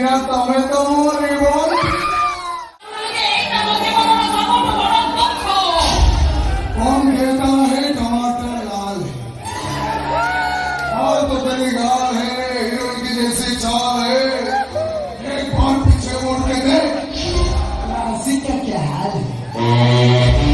ना तुम्हें तो रिवॉल्व कौन कहता है टमाटर लाल है और तो तेरी गाल है हीरोइन की जैसी चाल है एक बार पीछे मुड़ के देख राशि का क्या हाल है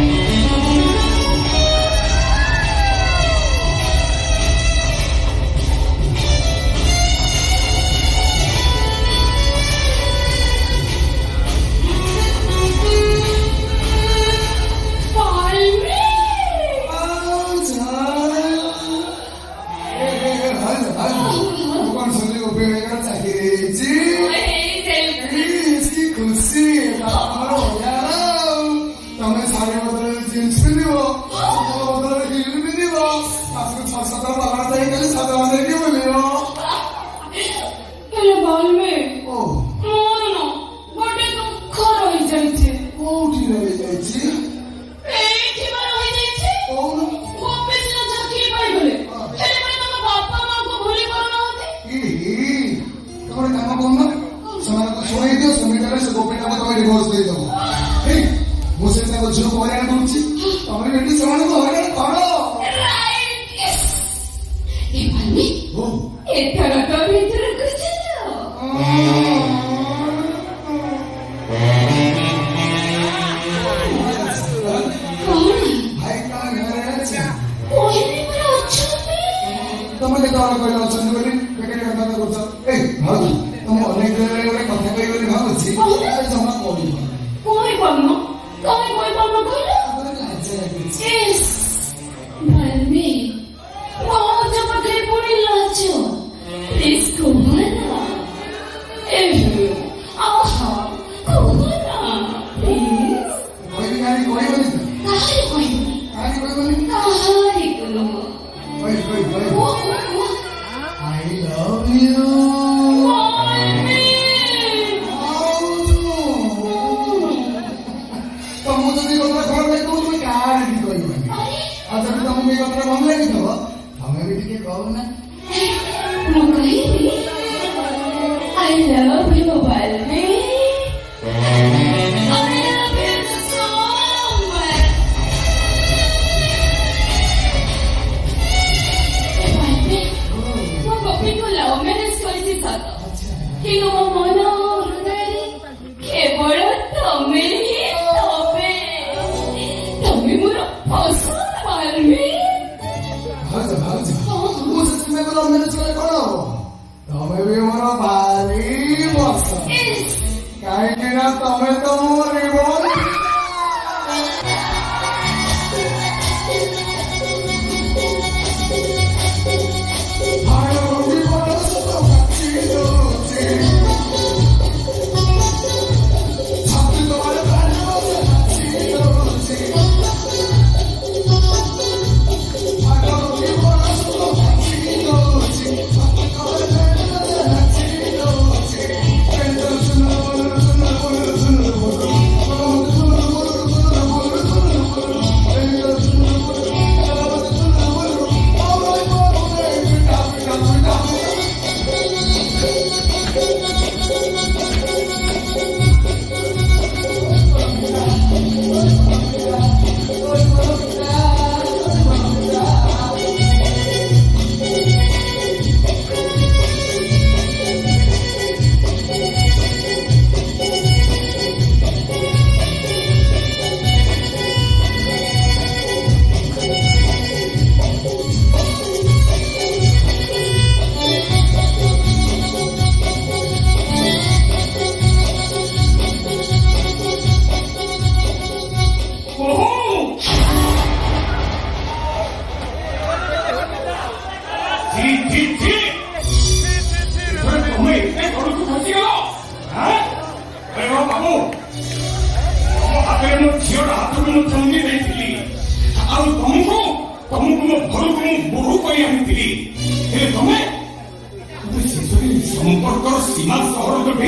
संपर्क सीमा सहर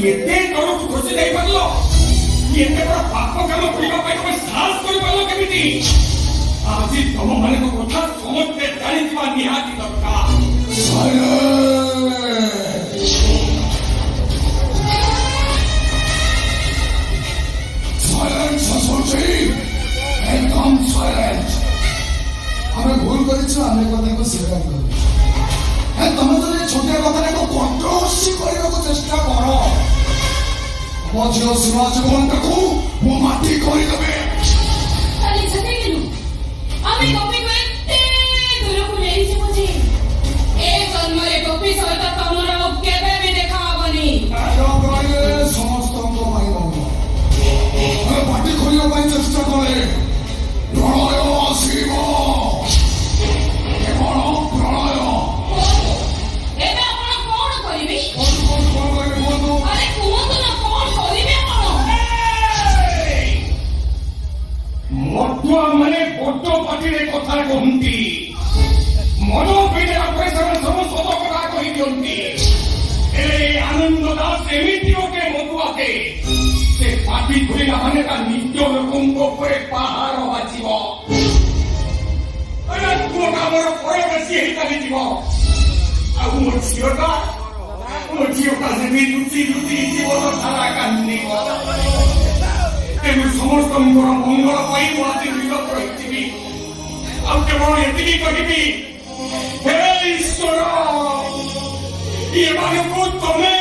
एते तौरक खोसी जाई पारलो एते बड़ पाप काम करिबा पई तमे साहस करि पारलो केमिति आज तुम माने को कथा समझते जानिबा निहाती दरकार ମୋ ଝିଅ ସୀମା ଜୀବନଟାକୁ ମୋ ମାଟି କରିଦେବେ। ତାହେଲେ ସେତିକି ଆମେ ଗୋପୀକୁ ଏତେ ଦୂରକୁ ନେଇଯିବୁ ଯେ ଏ ଜନ୍ମରେ ଗୋପୀ ସହିତ ତମର କେବେ ବି ଦେଖା ହବନି। କହିଲେ ସମସ୍ତଙ୍କ ପାଇଁ ମଙ୍ଗଳ। ମାଟି ଖୋଲିବା ପାଇଁ ଚେଷ୍ଟା କଲେ ପ୍ରଳୟ ଆସିବ, କେବଳ ପ୍ରଳୟ। ଏବେ ଆପଣ କଣ କରିବେ? କୁହନ୍ତୁ। ଆରେ କୁହନ୍ତୁ ନା, କଣ କରିବେ ଆପଣ? ମଠୁଆ ମାନେ ବଡ ପାଟିରେ କଥା କହନ୍ତି, ମନ ପିଇଲା ପରେ ସେମାନେ ସବୁ ସତ କଥା କହିଦିଅନ୍ତି। ହେଲେ ଆନନ୍ଦ ଦାସ ଏମିତି ଗୋଟେ ମଧୁଆଟେ, ସେ ପାଟି ଖୋଲିଲା ମାନେ ତା ନିଜ ଲୋକଙ୍କ ଉପରେ ପାହାର ବାଜିବ। ପୁଅଟା ମୋର ପରବେଶୀ ହେଇ ଚାଲିଯିବ। ଆଉ ମୋ ଝିଅଟା ସେଠି ଲୁଚି ଲୁଚି ଜୀବନ ସାରା କାନ୍ଦିବ। ତେଣୁ ସମସ୍ତଙ୍କର ମଙ୍ଗଳ ପାଇଁ ମୁଁ ଆଜି ବିରତ ରହିଥିବି। ଆଉ କେବଳ ଏତିକି କହିବି, ହେ ଈଶ୍ୱର, ଏମାନଙ୍କୁ ତମେ